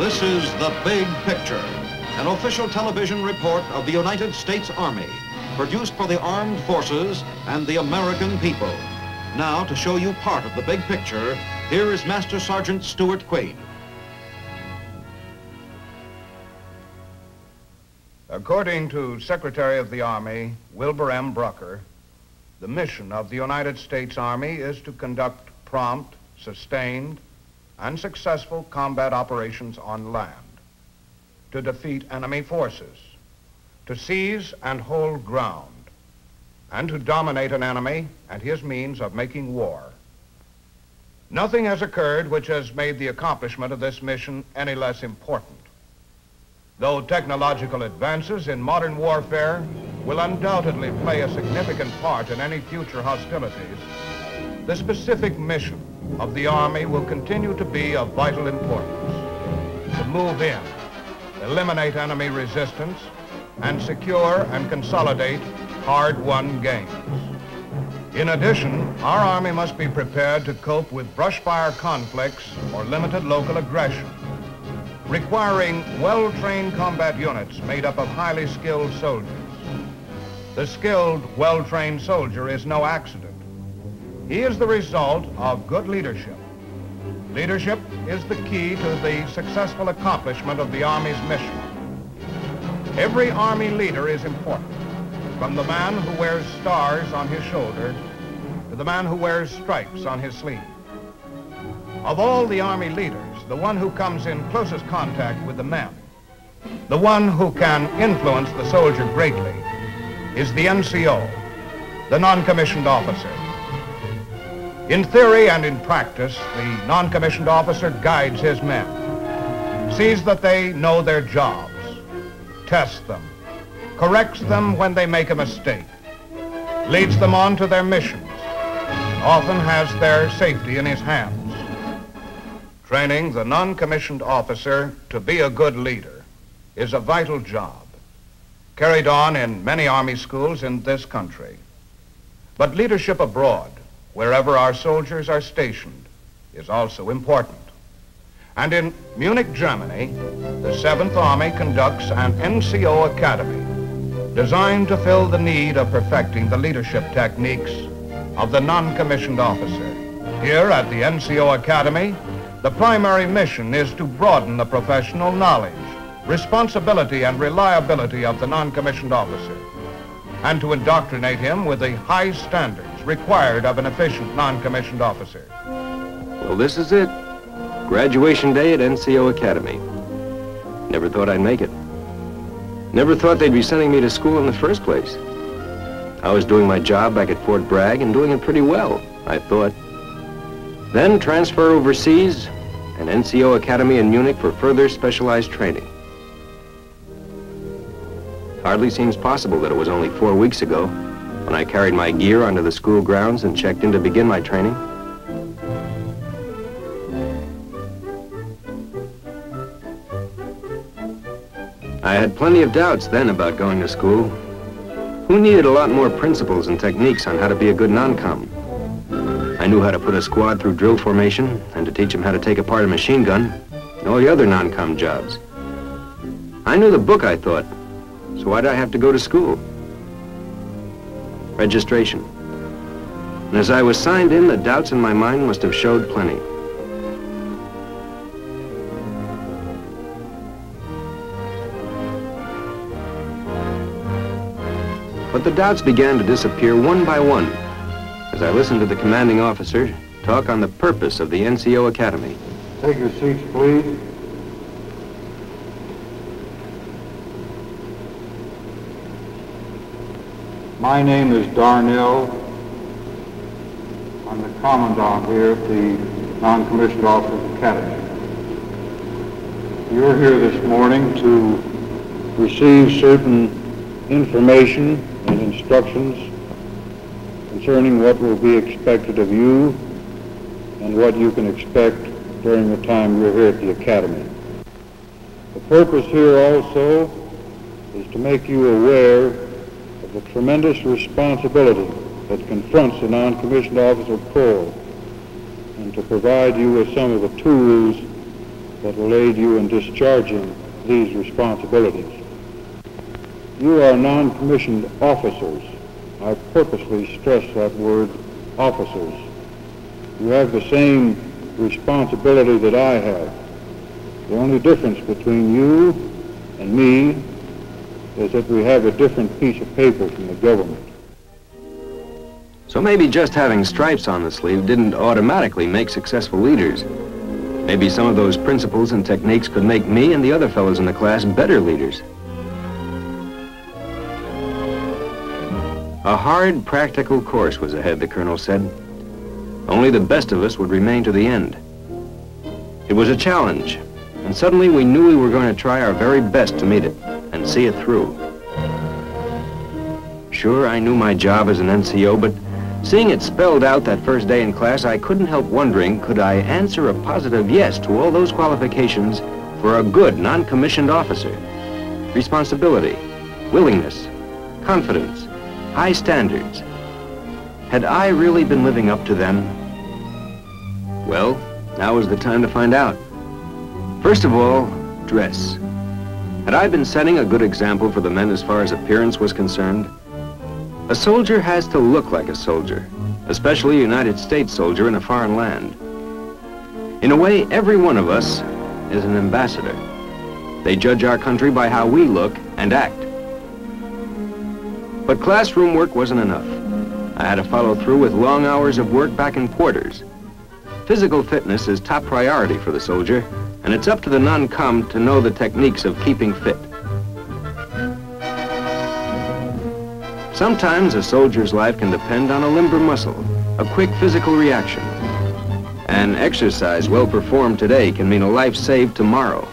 This is The Big Picture, an official television report of the United States Army, produced for the armed forces and the American people. Now, to show you part of the big picture, here is Master Sergeant Stuart Quaid. According to Secretary of the Army, Wilbur M. Brucker, the mission of the United States Army is to conduct prompt, sustained, and successful combat operations on land, to defeat enemy forces, to seize and hold ground, and to dominate an enemy and his means of making war. Nothing has occurred which has made the accomplishment of this mission any less important. Though technological advances in modern warfare will undoubtedly play a significant part in any future hostilities, the specific mission of the Army will continue to be of vital importance: to move in, eliminate enemy resistance, and secure and consolidate hard-won gains. In addition, our Army must be prepared to cope with brush fire conflicts or limited local aggression, requiring well-trained combat units made up of highly skilled soldiers. The skilled, well-trained soldier is no accident. He is the result of good leadership. Leadership is the key to the successful accomplishment of the Army's mission. Every Army leader is important, from the man who wears stars on his shoulder to the man who wears stripes on his sleeve. Of all the Army leaders, the one who comes in closest contact with the men, the one who can influence the soldier greatly, is the NCO, the non-commissioned officer. In theory and in practice, the non-commissioned officer guides his men, sees that they know their jobs, tests them, corrects them when they make a mistake, leads them on to their missions, and often has their safety in his hands. Training the non-commissioned officer to be a good leader is a vital job, carried on in many Army schools in this country. But leadership abroad, wherever our soldiers are stationed, is also important. And in Munich, Germany, the 7th Army conducts an NCO Academy designed to fill the need of perfecting the leadership techniques of the non-commissioned officer. Here at the NCO Academy, the primary mission is to broaden the professional knowledge, responsibility, and reliability of the non-commissioned officer, and to indoctrinate him with the high standards required of an efficient non-commissioned officer. Well, this is it. Graduation day at NCO Academy. Never thought I'd make it. Never thought they'd be sending me to school in the first place. I was doing my job back at Fort Bragg and doing it pretty well, I thought. Then transfer overseas and NCO Academy in Munich for further specialized training. Hardly seems possible that it was only 4 weeks ago when I carried my gear onto the school grounds and checked in to begin my training. I had plenty of doubts then about going to school. Who needed a lot more principles and techniques on how to be a good non-com? I knew how to put a squad through drill formation and to teach them how to take apart a machine gun and all the other non-com jobs. I knew the book, I thought, so why'd I have to go to school? Registration. And as I was signed in, the doubts in my mind must have showed plenty. But the doubts began to disappear one by one as I listened to the commanding officer talk on the purpose of the NCO Academy. Take your seats, please. My name is Darnell. I'm the Commandant here at the Non-Commissioned Officers Academy. You're here this morning to receive certain information and instructions concerning what will be expected of you and what you can expect during the time you're here at the Academy. The purpose here also is to make you aware of the tremendous responsibility that confronts the non-commissioned officer corps and to provide you with some of the tools that will aid you in discharging these responsibilities. You are non-commissioned officers. I purposely stress that word, officers. You have the same responsibility that I have. The only difference between you and me is that we have a different piece of paper from the government. So maybe just having stripes on the sleeve didn't automatically make successful leaders. Maybe some of those principles and techniques could make me and the other fellows in the class better leaders. A hard, practical course was ahead, the colonel said. Only the best of us would remain to the end. It was a challenge, and suddenly we knew we were going to try our very best to meet it and see it through. Sure, I knew my job as an NCO, but seeing it spelled out that first day in class, I couldn't help wondering, could I answer a positive yes to all those qualifications for a good non-commissioned officer? Responsibility, willingness, confidence, high standards. Had I really been living up to them? Well, now was the time to find out. First of all, dress. Had I been setting a good example for the men as far as appearance was concerned? A soldier has to look like a soldier, especially a United States soldier in a foreign land. In a way, every one of us is an ambassador. They judge our country by how we look and act. But classroom work wasn't enough. I had to follow through with long hours of work back in quarters. Physical fitness is top priority for the soldier, and it's up to the non-com to know the techniques of keeping fit. Sometimes a soldier's life can depend on a limber muscle, a quick physical reaction. An exercise well performed today can mean a life saved tomorrow.